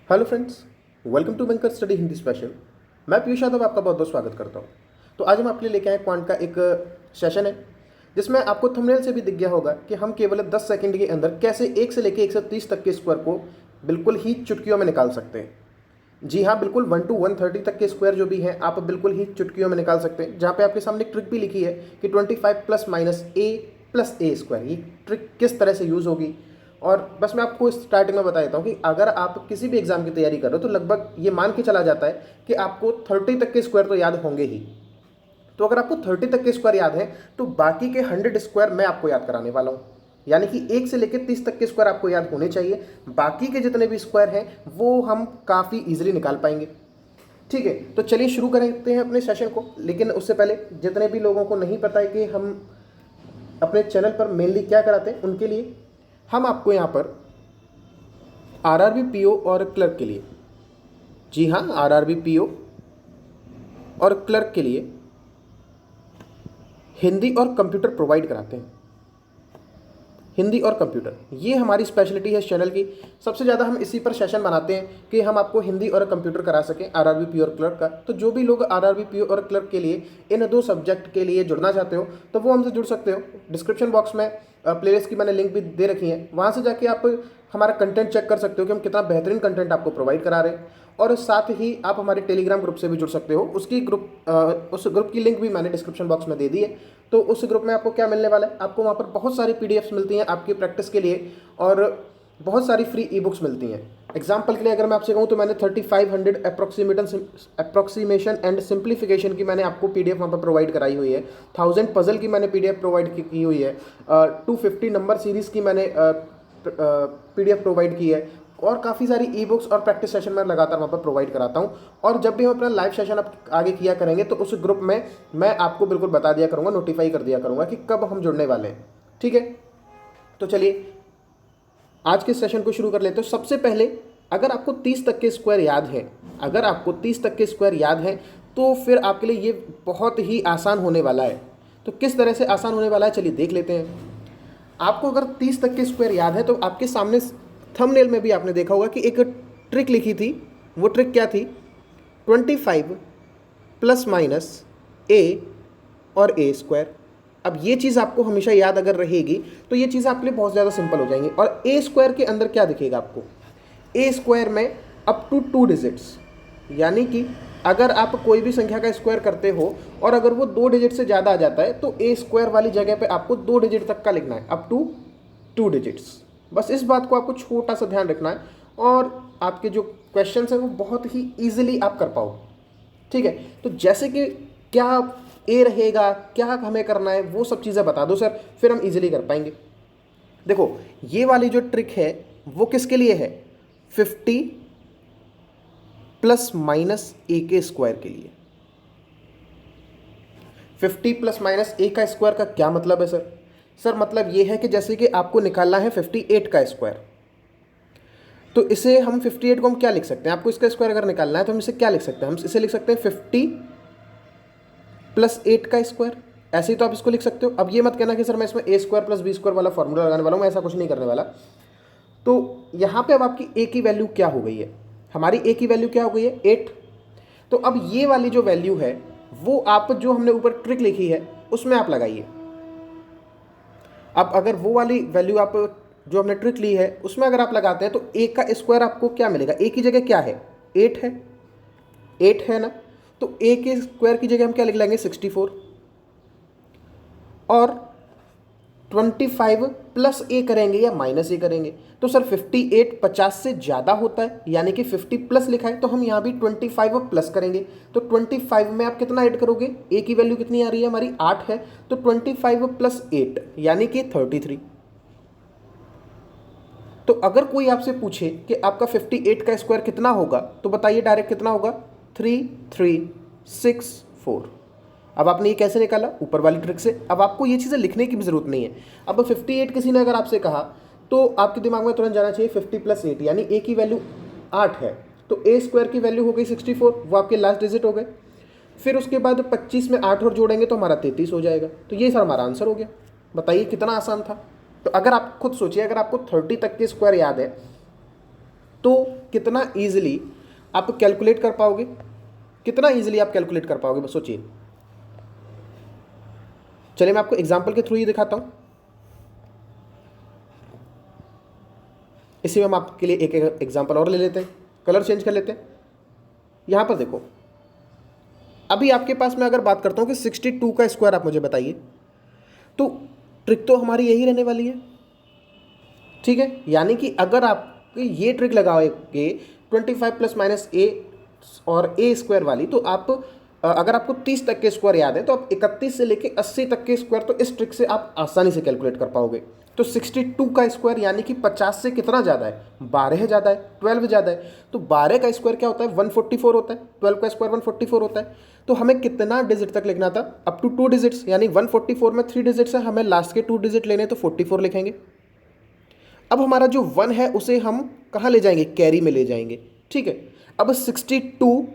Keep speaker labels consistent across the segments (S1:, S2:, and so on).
S1: Hello friends, welcome to बनकर study Hindi special. मैं पीयूष यादव आपका बहुत बहुत स्वागत करता हूं। तो आज हम आपके लिए लेके आए क्वांट का एक सेशन है जिसमें आपको थंबनेल से भी दिख गया होगा कि हम केवल 10 सेकंड के अंदर कैसे 1 से लेकर 130 तक के स्क्वायर को बिल्कुल ही चुटकियों में निकाल सकते हैं। जी हाँ, बिल्कुल 1 to 130 तक के स्क्वायर जो भी हैं आप बिल्कुल ही चुटकियों में निकाल सकते हैं। जहाँ पे आपके सामने एक ट्रिक भी लिखी है कि 25 प्लस माइनस ए प्लस ए स्क्वायर, ये ट्रिक किस तरह से यूज़ होगी। और बस मैं आपको स्टार्टिंग में बता देता हूँ कि अगर आप किसी भी एग्जाम की तैयारी कर रहे हो तो लगभग ये मान के चला जाता है कि आपको 30 तक के स्क्वायर तो याद होंगे ही। तो अगर आपको 30 तक के स्क्वायर याद है तो बाकी के 100 स्क्वायर मैं आपको याद कराने वाला हूँ। यानी कि 1 से लेकर 30 तक के स्क्वायर आपको याद होने चाहिए। बाकी के जितने भी स्क्वायर हैं वो हम काफ़ी ईजिली निकाल पाएंगे। ठीक है, तो चलिए शुरू करते हैं अपने सेशन को। लेकिन उससे पहले जितने भी लोगों को नहीं पता है कि हम अपने चैनल पर मेनली क्या कराते हैं, उनके लिए हम आपको यहाँ पर आरआरबी पीओ और क्लर्क के लिए, जी हाँ, आरआरबी पीओ और क्लर्क के लिए हिंदी और कंप्यूटर प्रोवाइड कराते हैं। हिंदी और कंप्यूटर ये हमारी स्पेशलिटी है इस चैनल की। सबसे ज़्यादा हम इसी पर सेशन बनाते हैं कि हम आपको हिंदी और कंप्यूटर करा सकें, आरआरबी पीओ और क्लर्क का। तो जो भी लोग आरआरबी पीओ और क्लर्क के लिए इन दो सब्जेक्ट के लिए जुड़ना चाहते हो तो वो हमसे जुड़ सकते हो। डिस्क्रिप्शन बॉक्स में प्लेलिस्ट की मैंने लिंक भी दे रखी है, वहाँ से जाके आप हमारा कंटेंट चेक कर सकते हो कि हम कितना बेहतरीन कंटेंट आपको प्रोवाइड करा रहे हैं। और साथ ही आप हमारे टेलीग्राम ग्रुप से भी जुड़ सकते हो। उस ग्रुप की लिंक भी मैंने डिस्क्रिप्शन बॉक्स में दे दी है। तो उस ग्रुप में आपको क्या मिलने वाला है, आपको वहाँ पर बहुत सारी पीडीएफ्स मिलती हैं आपकी प्रैक्टिस के लिए और बहुत सारी फ्री ई बुक्स मिलती हैं। एग्जाम्पल के लिए अगर मैं आपसे कहूँ तो मैंने 3500 अप्रॉक्सीमेशन एंड सिंप्लीफिकेशन की मैंने आपको पीडीएफ वहाँ पर प्रोवाइड कराई हुई है। 1000 पजल की मैंने पीडीएफ प्रोवाइड की हुई है। 250 नंबर सीरीज़ की मैंने पीडीएफ प्रोवाइड की है। और काफ़ी सारी ई बुक्स और प्रैक्टिस सेशन मैं लगातार वहाँ पर प्रोवाइड कराता हूँ। और जब भी हम अपना लाइव सेशन आप आगे किया करेंगे तो उस ग्रुप में मैं आपको बिल्कुल बता दिया करूँगा, नोटिफाई कर दिया करूँगा कि कब हम जुड़ने वाले हैं। ठीक है, तो चलिए आज के सेशन को शुरू कर लेते हैं। सबसे पहले अगर आपको 30 तक के स्क्वायर याद है, अगर आपको 30 तक के स्क्वायर याद है तो फिर आपके लिए ये बहुत ही आसान होने वाला है। तो किस तरह से आसान होने वाला है चलिए देख लेते हैं। आपको अगर 30 तक के स्क्वायर याद है तो आपके सामने थंबनेल में भी आपने देखा होगा कि एक ट्रिक लिखी थी। वो ट्रिक क्या थी? 25 प्लस माइनस ए और ए स्क्वायर। अब ये चीज़ आपको हमेशा याद अगर रहेगी तो ये चीज़ आपके लिए बहुत ज़्यादा सिंपल हो जाएंगी। और ए स्क्वायर के अंदर क्या दिखेगा आपको? ए स्क्वायर में अप टू 2 डिजिट्स, यानी कि अगर आप कोई भी संख्या का स्क्वायर करते हो और अगर वो 2 डिजिट से ज़्यादा आ जाता है तो ए स्क्वायर वाली जगह पे आपको 2 डिजिट तक का लिखना है, अप टू 2 डिजिट्स। बस इस बात को आपको छोटा सा ध्यान रखना है और आपके जो क्वेश्चंस हैं वो बहुत ही ईजिली आप कर पाओ। ठीक है, तो जैसे कि क्या ए रहेगा, क्या हमें करना है, वो सब चीज़ें बता दो सर, फिर हम इजीली कर पाएंगे। देखो ये वाली जो ट्रिक है वो किसके लिए है? 50 प्लस माइनस ए के स्क्वायर के लिए। 50 प्लस माइनस ए का स्क्वायर का क्या मतलब है सर? सर मतलब ये है कि जैसे कि आपको निकालना है 58 का स्क्वायर, तो इसे हम 58 को हम क्या लिख सकते हैं? आपको इसका स्क्वायर अगर निकालना है तो हम इसे क्या लिख सकते हैं? हम इसे लिख सकते हैं 50 प्लस 8 का स्क्वायर। ऐसे ही तो आप इसको लिख सकते हो। अब ये मत कहना कि सर मैं इसमें ए स्क्वायर प्लस बी स्क्वायर वाला फॉर्मूला लगाने वाला हूँ, मैं ऐसा कुछ नहीं करने वाला। तो यहाँ पे अब आपकी ए की वैल्यू क्या हो गई है? हमारी ए की वैल्यू क्या हो गई है? 8। तो अब ये वाली जो वैल्यू है वो आप जो हमने ऊपर ट्रिक लिखी है उसमें आप लगाइए। अब अगर वो वाली वैल्यू आप जो हमने ट्रिक ली है उसमें अगर आप लगाते हैं तो ए का स्क्वायर आपको क्या मिलेगा? ए की जगह क्या है? 8 है, 8 है ना। तो ए के स्क्वायर की जगह हम क्या लिख लेंगे? 64। और 25 प्लस ए करेंगे या माइनस ए करेंगे? तो सर 58 50 से ज़्यादा होता है, यानी कि 50 प्लस लिखा है तो हम यहाँ भी 25 प्लस करेंगे। तो 25 में आप कितना ऐड करोगे? ए की वैल्यू कितनी आ रही है हमारी? 8 है, तो 25 प्लस 8 यानी कि 33। तो अगर कोई आपसे पूछे कि आपका 58 का स्क्वायर कितना होगा तो बताइए डायरेक्ट कितना होगा? 3364। अब आपने ये कैसे निकाला? ऊपर वाली ट्रिक से। अब आपको ये चीज़ें लिखने की भी जरूरत नहीं है। अब 58 किसी ने अगर आपसे कहा तो आपके दिमाग में तुरंत जाना चाहिए 50 प्लस 8, यानी ए की वैल्यू 8 है तो ए स्क्वायर की वैल्यू हो गई 64, वो आपके लास्ट डिजिट हो गए। फिर उसके बाद 25 में 8 और जोड़ेंगे तो हमारा 33 हो जाएगा। तो ये सर हमारा आंसर हो गया। बताइए कितना आसान था। तो अगर आप खुद सोचिए, अगर आपको 30 तक के स्क्वायर याद है तो कितना ईजिली आप कैलकुलेट कर पाओगे, कितना ईजिली आप कैलकुलेट कर पाओगे, बस सोचिए। चलिए मैं आपको एग्जाम्पल के थ्रू ही दिखाता हूं। इसी में हम आपके लिए एक एग्जाम्पल और ले लेते हैं, कलर चेंज कर लेते हैं। यहां पर देखो, अभी आपके पास मैं अगर बात करता हूं कि 62 का स्क्वायर आप मुझे बताइए, तो ट्रिक तो हमारी यही रहने वाली है, ठीक है। यानी कि अगर आप ये ट्रिक लगाओगे 25 प्लस माइनस ए और ए स्क्वायर वाली, तो आप अगर आपको 30 तक के स्क्वायर याद है तो आप 31 से लेके 80 तक के स्क्वायर तो इस ट्रिक से आप आसानी से कैलकुलेट कर पाओगे। तो 62 का स्क्वायर यानी कि 50 से कितना ज़्यादा है, 12 ज़्यादा है, 12 ज़्यादा है। तो 12 का स्क्वायर क्या होता है, 144 होता है, 12 का स्क्वायर 144 होता है। तो हमें कितना डिजिट तक लिखना था, अप टू 2 डिजिट्स, यानी 144 में 3 डिजिट्स है, हमें लास्ट के 2 डिजिट लेने, तो 44 लिखेंगे। अब हमारा जो 1 है उसे हम कहाँ ले जाएंगे, कैरी में ले जाएंगे, ठीक है। अब 62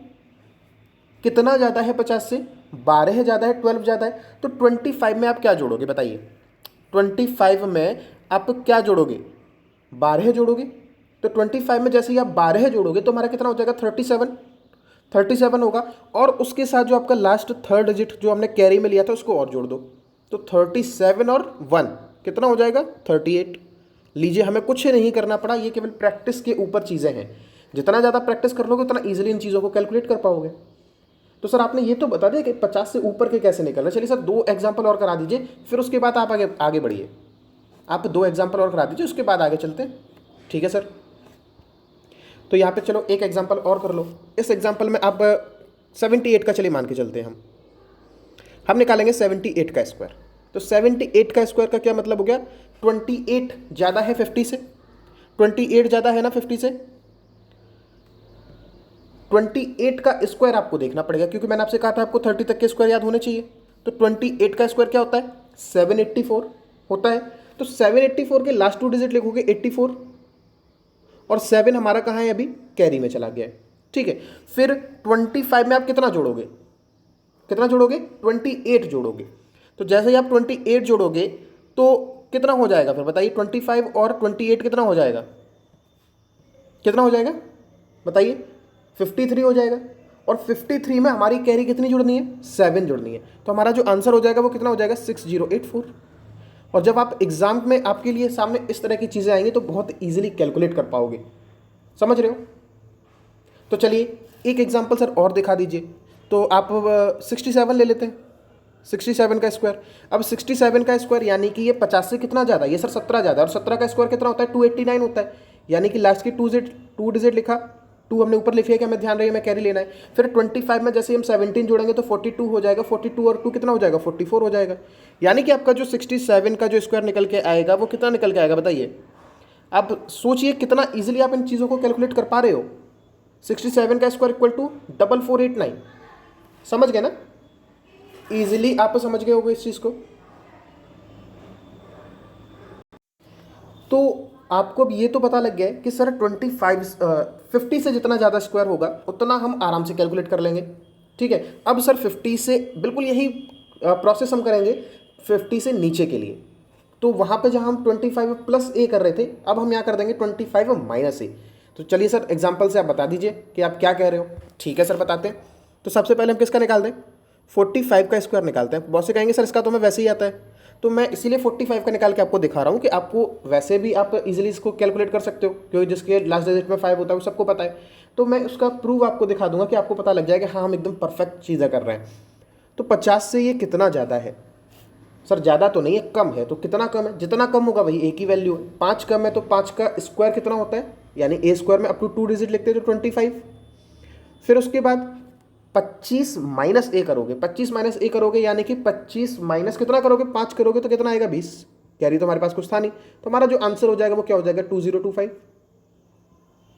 S1: कितना ज़्यादा है 50 से, 12 ज़्यादा है, 12 ज़्यादा है। तो 25 में आप क्या जोड़ोगे बताइए, 25 में आप क्या जोड़ोगे, 12 जोड़ोगे। तो 25 में जैसे ही आप 12 जोड़ोगे तो हमारा कितना हो जाएगा, 37 होगा। और उसके साथ जो आपका लास्ट थर्ड डिजिट जो हमने कैरी में लिया था उसको और जोड़ दो, तो 37 और 1 कितना हो जाएगा, 38। लीजिए, हमें कुछ नहीं करना पड़ा, ये केवल प्रैक्टिस के ऊपर चीज़ें हैं। जितना ज़्यादा प्रैक्टिस कर लोगे उतना ईजिली इन चीज़ों को कैलकुलेट कर पाओगे। तो सर आपने ये तो बता दिया कि 50 से ऊपर के कैसे निकलना। चलिए सर 2 एग्जाम्पल और करा दीजिए, फिर उसके बाद आप आगे बढ़िए। आप 2 एग्जाम्पल और करा दीजिए, उसके बाद आगे चलते हैं, ठीक है सर। तो यहाँ पे चलो एक एग्जाम्पल और कर लो। इस एग्जाम्पल में आप 78 का चलिए मान के चलते हैं, हम निकालेंगे 78 का स्क्वायर। तो 78 का स्क्वायर का क्या मतलब हो गया, 28 ज़्यादा है 50 से, 28 ज़्यादा है ना 50 से। 28 का स्क्वायर आपको देखना पड़ेगा, क्योंकि मैंने आपसे कहा था आपको 30 तक के स्क्वायर याद होने चाहिए। तो 28 का स्क्वायर क्या होता है, 784 होता है। तो 784 के लास्ट 2 डिजिट लिखोगे 84, और 7 हमारा कहाँ है, अभी कैरी में चला गया है, ठीक है। फिर 25 में आप कितना जोड़ोगे, 28 जोड़ोगे। तो जैसे ही आप 28 जोड़ोगे तो कितना हो जाएगा, फिर बताइए, 25 और 28 कितना हो जाएगा, बताइए, 53 हो जाएगा। और 53 में हमारी कैरी कितनी जुड़नी है, 7 जुड़नी है। तो हमारा जो आंसर हो जाएगा वो कितना हो जाएगा, 6084। और जब आप एग्जाम में आपके लिए सामने इस तरह की चीज़ें आएंगी तो बहुत ईजिली कैलकुलेट कर पाओगे, समझ रहे हो। तो चलिए एक एग्जाम्पल सर और दिखा दीजिए। तो आप 67 ले लेते हैं, 67 का स्क्वायर। अब 67 का स्क्वायर यानी कि ये 50 से कितना ज़्यादा, ये सर 17 ज़्यादा, और 17 का स्क्वायर कितना होता है, 289 होता है। यानी कि लास्ट की 2 डिजिट लिखा, 2 हमने ऊपर लिखी है कि हमें ध्यान रही है, हमें कैरी लेना है। फिर 25 में जैसे हम 17 जोड़ेंगे तो 42 हो जाएगा, 42 और 2 कितना हो जाएगा, 44 हो जाएगा। यानी कि आपका जो 67 का जो स्क्वायर निकल के आएगा वो कितना निकल के आएगा बताइए। आप सोचिए कितना ईजिली आप इन चीज़ों को कैलकुलेट कर पा रहे हो। 67 का स्क्वायर इक्वल टू 4489, समझ गए ना, ईजिली आप समझ गए होगे इस चीज़ को। तो आपको अब ये तो पता लग गया है कि सर 50 से जितना ज़्यादा स्क्वायर होगा उतना हम आराम से कैलकुलेट कर लेंगे, ठीक है। अब सर 50 से बिल्कुल यही प्रोसेस हम करेंगे 50 से नीचे के लिए। तो वहाँ पे जहाँ हम 25 प्लस ए कर रहे थे, अब हम यहाँ कर देंगे 25 माइनस ए। तो चलिए सर एग्जाम्पल से आप बता दीजिए कि आप क्या कह रहे हो। ठीक है सर बताते हैं। तो सबसे पहले हम किसका निकाल दें, 45 का स्क्वायर निकालते हैं। बहुत से कहेंगे सर इसका तो हमें वैसे ही आता है, तो मैं इसीलिए 45 का निकाल के आपको दिखा रहा हूँ कि आपको वैसे भी आप इजीली इसको कैलकुलेट कर सकते हो, क्योंकि जिसके लास्ट डिजिट में 5 होता है वो सबको पता है। तो मैं उसका प्रूफ आपको दिखा दूंगा कि आपको पता लग जाएगा हाँ हम एकदम परफेक्ट चीज़ें कर रहे हैं। तो 50 से ये कितना ज़्यादा है, सर ज़्यादा तो नहीं है, कम है। तो कितना कम है, जितना कम होगा वही एक ही वैल्यू है। 5 कम है तो 5 का स्क्वायर कितना होता है, यानी ए स्क्वायर में अप टू 2 डिजिट लिखते हैं तो 25। फिर उसके बाद 25 माइनस ए करोगे, 25 माइनस ए करोगे यानी कि 25 माइनस कितना करोगे, 5 करोगे तो कितना आएगा 20। कैरी तो हमारे पास कुछ था नहीं, तो हमारा जो आंसर हो जाएगा वो क्या हो जाएगा 2025।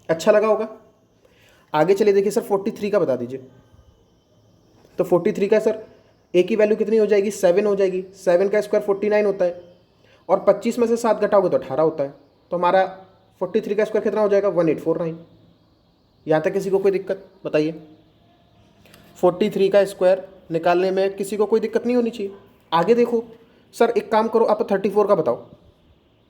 S1: अच्छा लगा होगा। आगे चलिए देखिए सर 43 का बता दीजिए। तो 43 का सर ए की वैल्यू कितनी हो जाएगी, 7 हो जाएगी। 7 का स्क्वायर 49 होता है, और 25 में से 7 घटाओगे तो 18 होता है। तो हमारा 43 का स्क्वायर कितना हो जाएगा 1849। यहाँ तक किसी को कोई दिक्कत बताइए। 43 का स्क्वायर निकालने में किसी को कोई दिक्कत नहीं होनी चाहिए। आगे देखो सर, एक काम करो आप 34 का बताओ,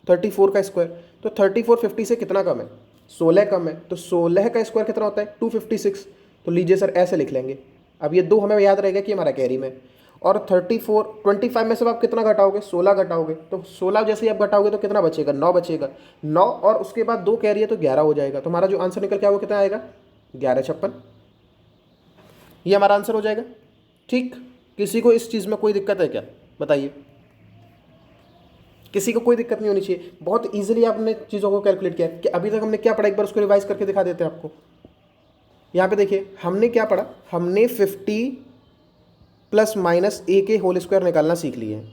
S1: 34 का स्क्वायर। तो 34 50 से कितना कम है, 16 कम है, तो 16 का स्क्वायर कितना होता है 256। तो लीजिए सर ऐसे लिख लेंगे। अब ये 2 हमें याद रहेगा कि हमारा कैरी में, और 25 में से आप कितना घटाओगे 16 घटाओगे, तो 16 जैसे ही आप घटाओगे तो कितना बचेगा 9 बचेगा। 9 और उसके बाद 2 कैरी है तो 11 हो जाएगा। तो हमारा जो आंसर निकल के आएगा वो कितना आएगा 1156। ये हमारा आंसर हो जाएगा। ठीक, किसी को इस चीज़ में कोई दिक्कत है क्या बताइए? किसी को कोई दिक्कत नहीं होनी चाहिए। बहुत ईजिली आपने चीज़ों को कैलकुलेट किया कि अभी तक हमने क्या पढ़ा, एक बार उसको रिवाइज करके दिखा देते हैं आपको। यहाँ पे देखिए हमने क्या पढ़ा, हमने 50 प्लस माइनस ए के होल स्क्वायर निकालना सीख लिए हैं।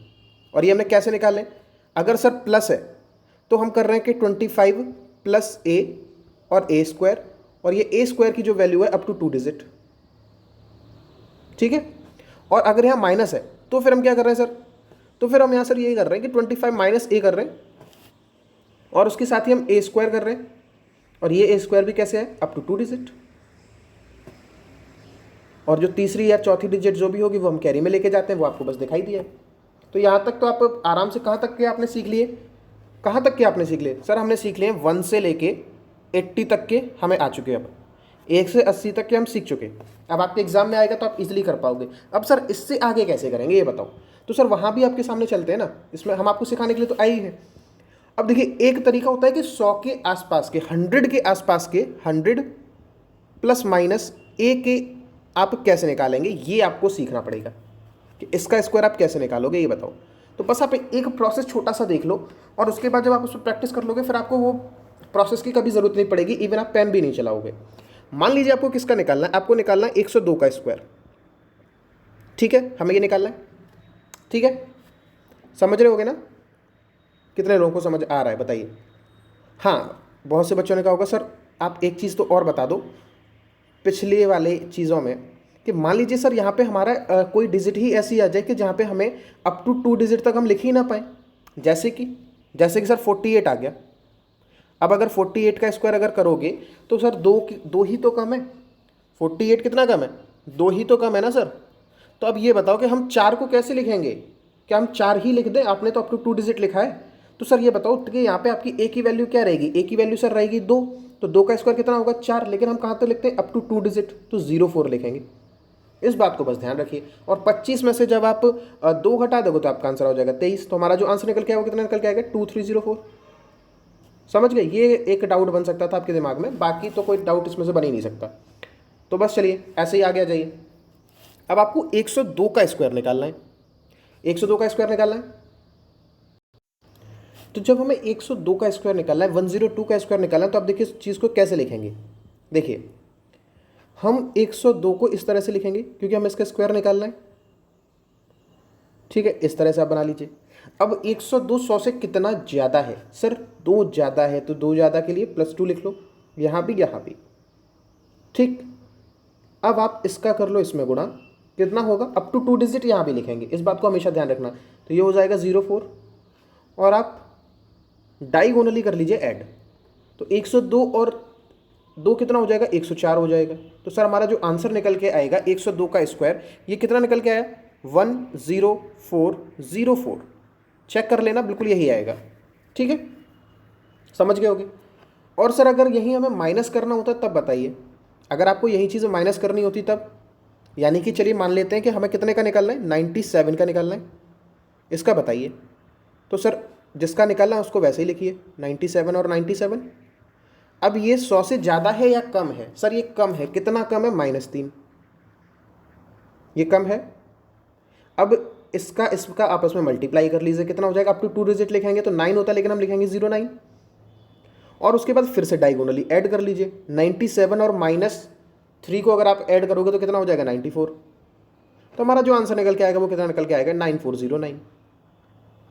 S1: और ये हमने कैसे निकाले, अगर सर प्लस है तो हम कर रहे हैं कि 25 प्लस ए और ए स्क्वायर, और ये ए स्क्वायर की जो वैल्यू है अप टू 2 डिजिट, ठीक है। और अगर यहाँ माइनस है तो फिर हम क्या कर रहे हैं सर, तो फिर हम यहाँ सर यही कर रहे हैं कि 25 माइनस ए कर रहे हैं, और उसके साथ ही हम ए स्क्वायर कर रहे हैं, और ये ए स्क्वायर भी कैसे है अप टू 2 डिजिट, और जो तीसरी या चौथी डिजिट जो भी होगी वो हम कैरी में लेके जाते हैं, वो आपको बस दिखाई दिया है। तो यहाँ तक तो आप आराम से कहाँ तक के आपने सीख लिए, कहाँ तक के आपने सीख लिए सर? हमने सीख लिए 1 से लेके 80 तक के हमें आ चुके हैं। अब 1 से 80 तक के हम सीख चुके हैं। अब आपके एग्जाम में आएगा तो आप इजीली कर पाओगे। अब सर इससे आगे कैसे करेंगे ये बताओ? तो सर वहाँ भी आपके सामने चलते हैं ना, इसमें हम आपको सिखाने के लिए तो आए ही हैं। अब देखिए एक तरीका होता है कि 100 के आसपास के, 100 के आसपास के 100 प्लस माइनस ए के आप कैसे निकालेंगे, ये आपको सीखना पड़ेगा कि इसका स्क्वायर आप कैसे निकालोगे ये बताओ। तो बस आप एक प्रोसेस छोटा सा देख लो, और उसके बाद जब आप उस पर प्रैक्टिस कर लोगे फिर आपको वो प्रोसेस की कभी ज़रूरत नहीं पड़ेगी, इवन आप पेन भी नहीं चलाओगे। मान लीजिए आपको किसका निकालना है, आपको निकालना है 102 का स्क्वायर, ठीक है, हमें ये निकालना है, ठीक है। समझ रहे होगे ना? कितने लोगों को समझ आ रहा है बताइए? हाँ, बहुत से बच्चों ने कहा होगा सर आप एक चीज़ तो और बता दो पिछले वाले चीज़ों में, कि मान लीजिए सर यहाँ पे हमारा कोई डिजिट ही ऐसी आ जाए कि जहाँ पे हमें अप टू 2 डिजिट तक हम लिख ही ना पाएँ, जैसे कि सर 48 आ गया। अब अगर 48 का स्क्वायर अगर करोगे तो सर दो ही तो कम है, 48 कितना कम है 2 ही तो कम है ना सर। तो अब ये बताओ कि हम 4 को कैसे लिखेंगे, क्या हम 4 ही लिख दें? आपने तो अप टू 2 डिजिट लिखा है। तो सर ये बताओ कि यहाँ पे आपकी ए की वैल्यू क्या रहेगी, ए की वैल्यू सर रहेगी 2, तो 2 का स्क्वायर कितना होगा 4, लेकिन हम कहाँ तक लिखते हैं अप टू 2 डिजिट, तो 04 लिखेंगे। इस बात को बस ध्यान रखिए। और 25 में से जब आप 2 घटा दोगे तो आपका आंसर हो जाएगा 23। तो हमारा जो आंसर निकल के आएगा कितना निकल के आएगा 2304। समझ गए? ये एक डाउट बन सकता था आपके दिमाग में, बाकी तो कोई डाउट इसमें से बन ही नहीं सकता। तो बस चलिए ऐसे ही आगे आ जाइए। अब आपको 102 का स्क्वायर निकालना है, 102 का स्क्वायर निकालना है। तो जब हमें 102 का स्क्वायर निकालना है, 102 का स्क्वायर निकालना है, तो आप देखिए इस चीज़ को कैसे लिखेंगे। देखिए हम 102 को इस तरह से लिखेंगे क्योंकि हमें इसका स्क्वायर निकालना है, ठीक है। इस तरह से आप बना लीजिए। अब 102 100 से कितना ज़्यादा है सर? 2 ज़्यादा है, तो 2 ज़्यादा के लिए +2 लिख लो, यहाँ भी यहाँ भी, ठीक। अब आप इसका कर लो इसमें गुणा, कितना होगा अप टू 2 डिजिट यहाँ भी लिखेंगे, इस बात को हमेशा ध्यान रखना। तो ये हो जाएगा 04, और आप डाइगोनली कर लीजिए ऐड, तो 102 और 2 कितना हो जाएगा 104 हो जाएगा। तो सर हमारा जो आंसर निकल के आएगा 102 का स्क्वायर, ये कितना निकल के आया 10404। चेक कर लेना, बिल्कुल यही आएगा, ठीक है। समझ गए होगे? और सर अगर यही हमें माइनस करना होता तब बताइए, अगर आपको यही चीज़ माइनस करनी होती तब, यानी कि चलिए मान लेते हैं कि हमें कितने का निकालना है 97 का निकालना है, इसका बताइए। तो सर जिसका निकालना है उसको वैसे ही लिखिए 97 और 97। अब ये 100 से ज़्यादा है या कम है? सर ये कम है, कितना कम है -3, ये कम है। अब इसका आपस में मल्टीप्लाई कर लीजिए, कितना हो जाएगा अप टू 2 डिजिट लिखेंगे तो 9 होता है, लेकिन हम लिखेंगे 09, और उसके बाद फिर से डायगोनली ऐड कर लीजिए। 97 और -3 को अगर आप ऐड करोगे तो कितना हो जाएगा 94। तो हमारा जो आंसर निकल के आएगा वो कितना निकल के आएगा 9409।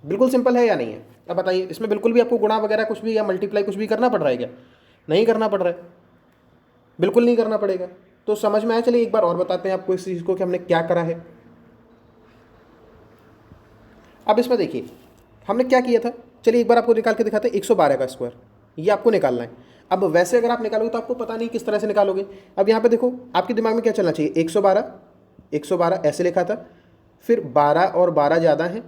S1: बिल्कुल सिंपल है या नहीं है? अब बताइए, इसमें बिल्कुल भी आपको गुणा वगैरह कुछ भी या मल्टीप्लाई कुछ भी करना पड़ रहा है क्या? नहीं करना पड़ रहा है, बिल्कुल नहीं करना पड़ेगा। तो समझ में आया? चलिए एक बार और बताते हैं आपको इस चीज़ को कि हमने क्या करा है। अब इसमें देखिए हमने क्या किया था, चलिए एक बार आपको निकाल के दिखाते हैं। 112 का स्क्वायर ये आपको निकालना है। अब वैसे अगर आप निकालोगे तो आपको पता नहीं किस तरह से निकालोगे। अब यहाँ पे देखो आपके दिमाग में क्या चलना चाहिए, 112 ऐसे लिखा था, फिर 12 और 12 ज़्यादा है,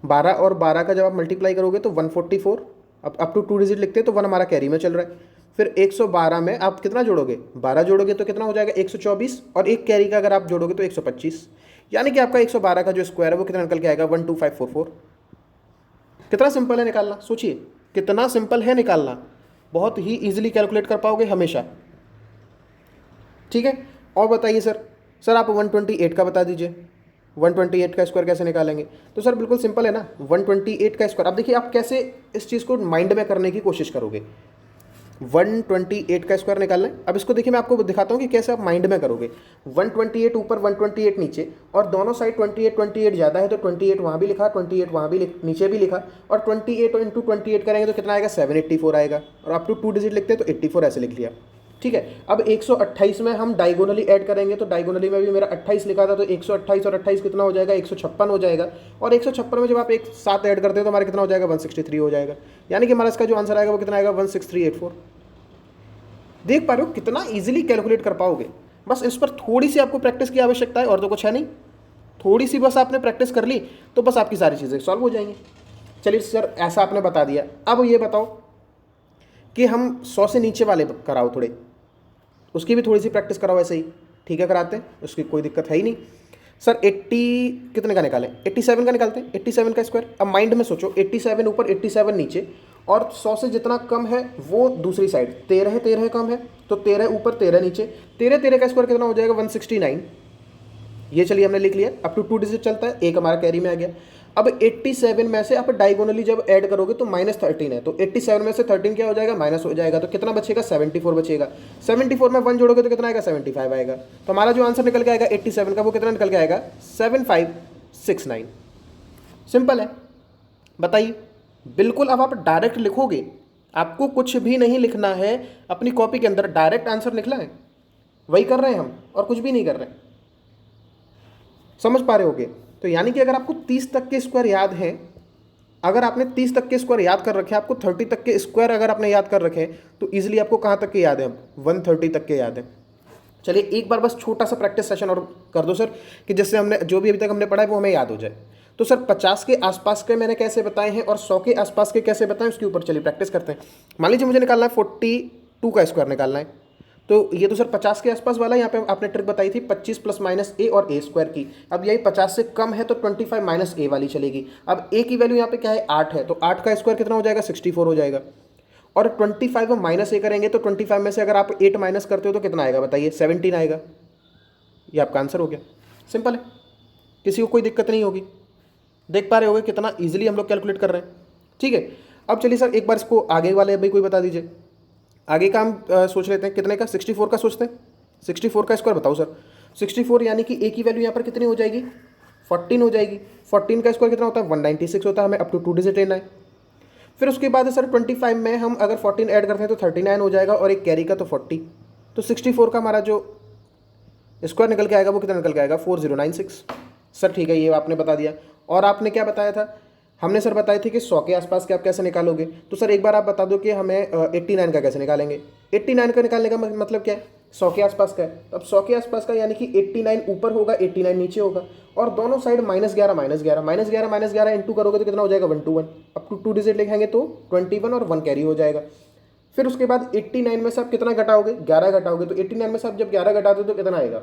S1: 12 और 12 का जब आप मल्टीप्लाई करोगे तो 144, अब अप टू 2 डिजिट लिखते हैं तो 1 हमारा कैरी में चल रहा है। फिर 112 में आप कितना जोड़ोगे, 12 जोड़ोगे तो कितना हो जाएगा 124, और एक कैरी का अगर आप जोड़ोगे तो 125, यानी कि आपका 112 का जो स्क्वायर है वो कितना निकल के आएगा 12544। कितना सिंपल है निकालना, सोचिए कितना सिंपल है निकालना, बहुत ही ईजिली कैलकुलेट कर पाओगे हमेशा। ठीक है, और बताइए सर आप 128 का बता दीजिए, 128 का स्क्वायर कैसे निकालेंगे। तो सर बिल्कुल सिंपल है ना, 128 का स्क्वायर। अब देखिए आप कैसे इस चीज़ को माइंड में करने की कोशिश करोगे। 128 का स्क्वायर निकालना है। अब इसको देखिए मैं आपको दिखाता हूँ कि कैसे आप माइंड में करोगे। 128 ऊपर 128 नीचे, और दोनों साइड 28 ज़्यादा है तो 28 वहाँ भी लिखा, 28 वहाँ भी नीचे भी लिखा, और 28 इंटू 28 करेंगे तो कितना आएगा 784 आएगा, और अप टू 2 डिजिट लिखते हैं तो 84 ऐसे लिख लिया। ठीक है, अब 128 में हम डायगोनली ऐड करेंगे, तो डायगोनली में भी मेरा 28 लिखा था, तो 128 और 28 कितना हो जाएगा 156 हो जाएगा, और 156 में जब आप एक साथ ऐड करते हो तो हमारा कितना हो जाएगा 163 हो जाएगा, यानी कि हमारा इसका जो आंसर आएगा वो कितना आएगा 16384। देख पा रहे हो कितना इजीली कैलकुलेट कर पाओगे। बस इस पर थोड़ी सी आपको प्रैक्टिस की आवश्यकता है, और तो कुछ है नहीं, थोड़ी सी बस आपने प्रैक्टिस कर ली तो बस आपकी सारी चीज़ें सॉल्व हो जाएंगी। चलिए सर ऐसा आपने बता दिया, अब ये बताओ कि हम 100 से नीचे वाले कराओ थोड़े, उसकी भी थोड़ी सी प्रैक्टिस कराओ ऐसे ही। ठीक है, कराते हैं, उसकी कोई दिक्कत है ही नहीं। सर 80 कितने का निकालें, 87 का निकालते हैं, 87 का स्क्वायर। अब माइंड में सोचो 87 ऊपर 87 नीचे, और 100 से जितना कम है वो दूसरी साइड, 13 कम है तो 13 ऊपर 13 नीचे, 13 का स्क्वायर कितना हो जाएगा 169। ये चलिए हमने लिख लिया, अप टू 2 डिजिट चलता है, एक हमारा कैरी में आ गया। अब 87 में से आप डायगोनली जब ऐड करोगे तो -13 है, तो 87 में से 13 क्या हो जाएगा माइनस हो जाएगा, तो कितना बचेगा 74 बचेगा। 74 में 1 जोड़ोगे तो कितना आएगा 75 आएगा, तो हमारा जो आंसर निकल के आएगा 87 का वो कितना निकल के आएगा 7569। सिंपल है, बताइए। बिल्कुल, अब आप डायरेक्ट लिखोगे, आपको कुछ भी नहीं लिखना है, अपनी कॉपी के अंदर डायरेक्ट आंसर लिखना है, वही कर रहे हैं हम, और कुछ भी नहीं कर रहे हैं। समझ पा रहे होगे। तो यानी कि अगर आपको 30 तक के स्क्वायर याद हैं, अगर आपने 30 तक के स्क्वायर याद कर रखे हैं, आपको 30 तक के स्क्वायर अगर आपने याद कर रखे हैं, तो ईजिली आपको कहाँ तक के याद है, 130 तक के याद है। चलिए एक बार बस छोटा सा प्रैक्टिस सेशन और कर दो सर, कि जिससे हमने जो भी अभी तक हमने पढ़ा है वो हमें याद हो जाए। तो सर 50 के आसपास के मैंने कैसे बताए हैं और 100 के आसपास के कैसे बताएं, उसके ऊपर चलिए प्रैक्टिस करते हैं। मान लीजिए मुझे निकालना है 42 का स्क्वायर निकालना है, तो ये तो सर 50 के आसपास वाला, यहाँ पे आपने ट्रिक बताई थी 25 प्लस माइनस ए और ए स्क्वायर की। अब यही 50 से कम है तो 25 माइनस ए वाली चलेगी। अब ए की वैल्यू यहाँ पे क्या है 8 है, तो 8 का स्क्वायर कितना हो जाएगा 64 हो जाएगा, और 25 में माइनस ए करेंगे तो 25 में से अगर आप 8 माइनस करते हो तो कितना आएगा बताइए 17 आएगा। ये आपका आंसर हो गया, सिंपल है, किसी को कोई दिक्कत नहीं होगी। देख पा रहे होगे कितना ईजिली हम लोग कैलकुलेट कर रहे हैं। ठीक है, अब चलिए सर एक बार इसको आगे वाले भाई कोई बता दीजिए, आगे का हम सोच लेते हैं कितने का, 64 का सोचते हैं। 64 का स्क्वायर बताओ सर। 64 यानी कि ए की वैल्यू यहाँ पर कितनी हो जाएगी 14 हो जाएगी। 14 का स्क्वायर कितना होता है 196 होता है, हमें अप टू 2 डिजिट लेना है। फिर उसके बाद सर 25 में हम अगर 14 ऐड करते हैं तो 39 हो जाएगा, और एक कैरी का तो 40, तो 64 का हमारा जो स्क्वायर निकल के आएगा वो कितना निकल के आएगा 4096। सर ठीक है, ये आपने बता दिया। और आपने क्या बताया था, हमने सर बताए थे कि 100 के आसपास के आप कैसे निकालोगे, तो सर एक बार आप बता दो कि हमें 89 का कैसे निकालेंगे। 89 का निकालने का मतलब क्या है 100 के आसपास का है, अब 100 के आसपास का यानी कि 89 ऊपर होगा 89 नीचे होगा, और दोनों साइड -11 -11 इंटू करोगे तो कितना हो जाएगा 121। अब टू 2 डिजिट लिखेंगे तो 21 और 1 कैरी हो जाएगा। फिर उसके बाद 89 में से आप कितना घटाओगे 11 घटाओगे, तो 89 में से आप जब 11 घटाते हो तो कितना आएगा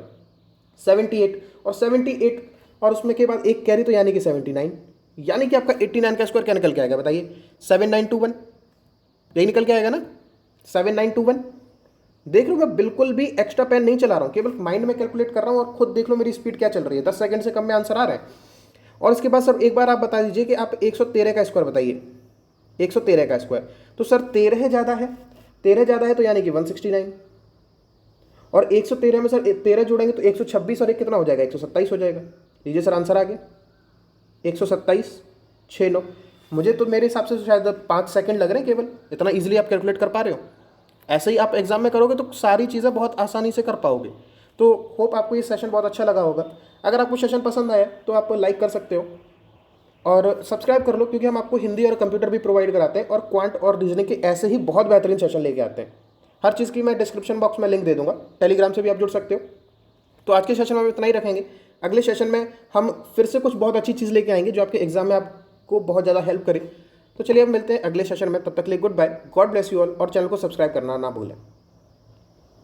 S1: 78, और 78 और उसमें के बाद एक कैरी तो यानी कि 79, यानी कि आपका 89 का स्क्वायर क्या निकल के आएगा बताइए 7921, यही निकल के आएगा ना 7921। देख लो मैं बिल्कुल भी एक्स्ट्रा पेन नहीं चला रहा हूँ, केवल माइंड में कैलकुलेट कर रहा हूँ, और खुद देख लो मेरी स्पीड क्या चल रही है, 10 सेकंड से कम में आंसर आ रहा है। और इसके बाद सर एक बार आप बता दीजिए कि आप 113 का स्क्वायर बताइए, 113 का स्क्वायर, तो सर 13 ज़्यादा है, 13 ज़्यादा है तो यानी कि 169, और 113 में सर 13 जोड़ेंगे तो 126 और एक कितना हो जाएगा 127 हो जाएगा। लीजिए सर आंसर आ गया 127 69। मुझे तो मेरे हिसाब से शायद 5 सेकंड लग रहे हैं केवल, इतना इजीली आप कैलकुलेट कर पा रहे हो। ऐसे ही आप एग्जाम में करोगे तो सारी चीज़ें बहुत आसानी से कर पाओगे। तो होप आपको ये सेशन बहुत अच्छा लगा होगा। अगर आपको सेशन पसंद आया तो आप लाइक कर सकते हो और सब्सक्राइब कर लो, क्योंकि हम आपको हिंदी और कंप्यूटर भी प्रोवाइड कराते हैं, और क्वांट और रीजनिंग के ऐसे ही बहुत बेहतरीन सेशन लेके आते हैं। हर चीज़ की मैं डिस्क्रिप्शन बॉक्स में लिंक दे दूंगा, टेलीग्राम से भी आप जुड़ सकते हो। तो आज के सेशन में इतना ही रखेंगे, अगले सेशन में हम फिर से कुछ बहुत अच्छी चीज़ लेके आएंगे जो आपके एग्जाम में आपको बहुत ज़्यादा हेल्प करे। तो चलिए अब मिलते हैं अगले सेशन में, तब तक के लिए goodbye, God bless you all, और चैनल को सब्सक्राइब करना ना भूलें।